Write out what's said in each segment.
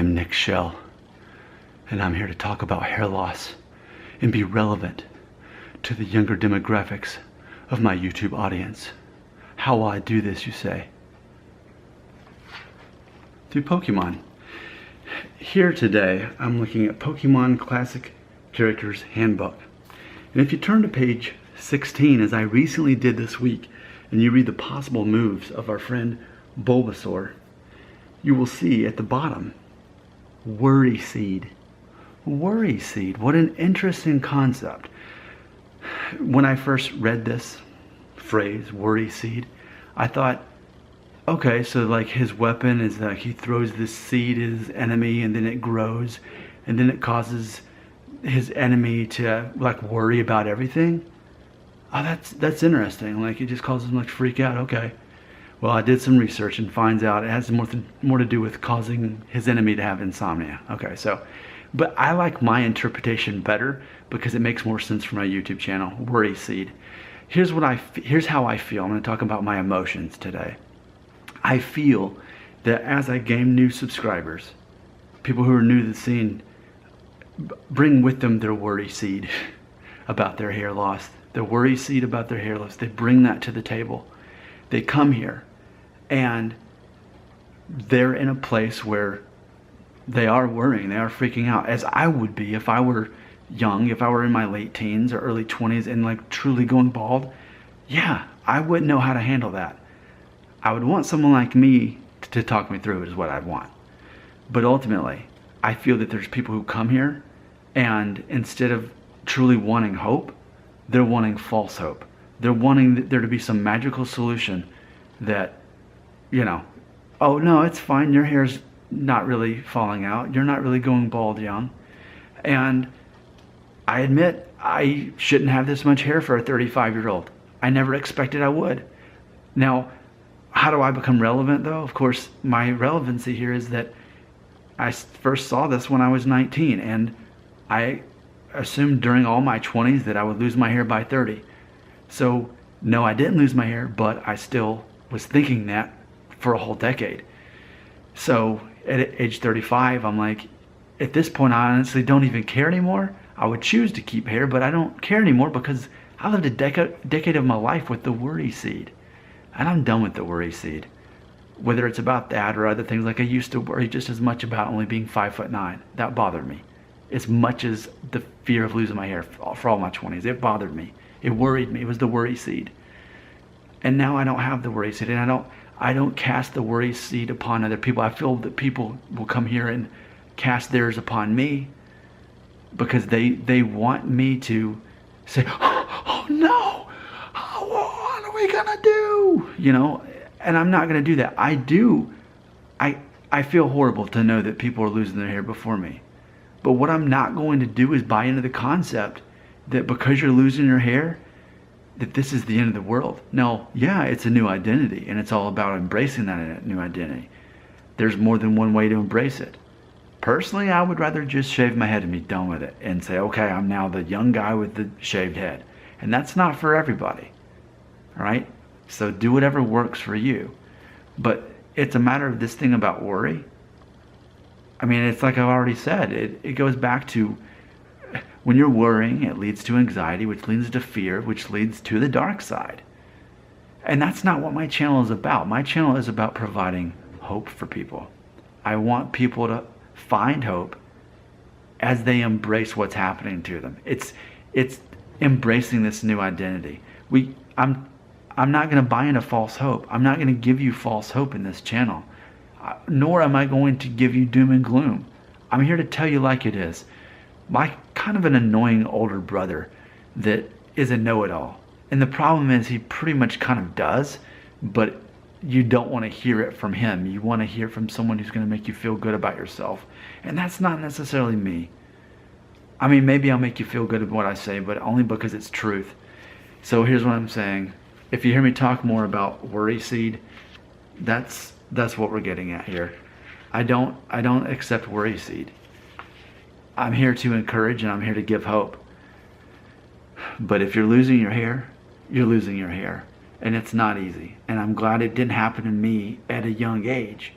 I'm Nick Shell, and I'm here to talk about hair loss and be relevant to the younger demographics of my YouTube audience. How will I do this, you say? Through Pokemon. Here today, I'm looking at Pokemon Classic Characters Handbook. And if you turn to page 16, as I recently did this week, and you read the possible moves of our friend Bulbasaur, you will see at the bottom, Worry Seed. Worry Seed, what an interesting concept. When I first read this phrase, Worry Seed, I thought, okay, so like his weapon is like he throws this seed at his enemy and then it grows and then it causes his enemy to like worry about everything. Oh, that's interesting. Like it just causes him like to freak out. Okay. Well, I did some research and finds out it has more to do with causing his enemy to have insomnia. Okay, so, but I like my interpretation better because it makes more sense for my YouTube channel, Worry Seed. Here's how I feel. I'm going to talk about my emotions today. I feel that as I gain new subscribers, people who are new to the scene, bring with them their worry seed about their hair loss, their worry seed about their hair loss. They bring that to the table. They come here and they're in a place where they are worrying, they are freaking out, as I would be if I were young, if I were in my late teens or early 20s and like truly going bald. Yeah, I wouldn't know how to handle that. I would want someone like me to talk me through it is what I'd want. But ultimately, I feel that there's people who come here and instead of truly wanting hope, they're wanting false hope. They're wanting there to be some magical solution that, you know, oh no, it's fine, your hair's not really falling out, you're not really going bald young. And I admit I shouldn't have this much hair for a 35-year-old. I never expected I would. Now, how do I become relevant though? Of course, my relevancy here is that I first saw this when I was 19 and I assumed during all my 20s that I would lose my hair by 30. So no, I didn't lose my hair, but I still was thinking that for a whole decade. So at age 35, I'm like, at this point, I honestly don't even care anymore. I would choose to keep hair, but I don't care anymore because I lived a decade of my life with the worry seed. And I'm done with the worry seed. Whether it's about that or other things, like I used to worry just as much about only being 5'9". That bothered me. As much as the fear of losing my hair for all my 20s. It bothered me. It worried me. It was the worry seed. And now I don't have the worry seed, and I don't cast the worry seed upon other people. I feel that people will come here and cast theirs upon me because they want me to say, oh no, what are we gonna do? You know, and I'm not gonna do that. I feel horrible to know that people are losing their hair before me. But what I'm not going to do is buy into the concept that because you're losing your hair, that this is the end of the world. Now, yeah, it's a new identity, and it's all about embracing that new identity. There's more than one way to embrace it. Personally, I would rather just shave my head and be done with it and say, okay, I'm now the young guy with the shaved head. And that's not for everybody, all right? So do whatever works for you. But it's a matter of this thing about worry. I mean, it's like I've already said, it goes back to when you're worrying, it leads to anxiety, which leads to fear, which leads to the dark side. And that's not what my channel is about. My channel is about providing hope for people. I want people to find hope as they embrace what's happening to them. It's embracing this new identity. I'm not going to buy into false hope. I'm not going to give you false hope in this channel. Nor am I going to give you doom and gloom. I'm here to tell you like it is. My kind of an annoying older brother that is a know-it-all. And the problem is he pretty much kind of does, but you don't want to hear it from him. You want to hear from someone who's going to make you feel good about yourself. And that's not necessarily me. I mean, maybe I'll make you feel good about what I say, but only because it's truth. So here's what I'm saying. If you hear me talk more about worry seed, that's what we're getting at here. I don't accept worry seed. I'm here to encourage and I'm here to give hope. But if you're losing your hair, you're losing your hair. And it's not easy. And I'm glad it didn't happen to me at a young age.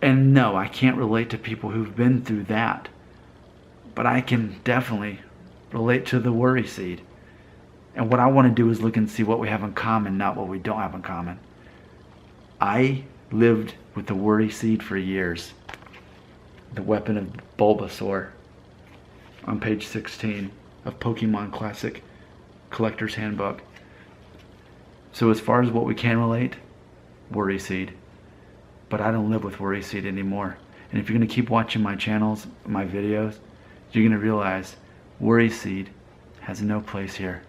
And no, I can't relate to people who've been through that. But I can definitely relate to the worry seed. And what I want to do is look and see what we have in common, not what we don't have in common. I lived with the worry seed for years. The weapon of Bulbasaur on page 16 of Pokemon Classic Collector's Handbook. So as far as what we can relate, worry seed. But I don't live with worry seed anymore. And if you're going to keep watching my channels, my videos, you're going to realize worry seed has no place here.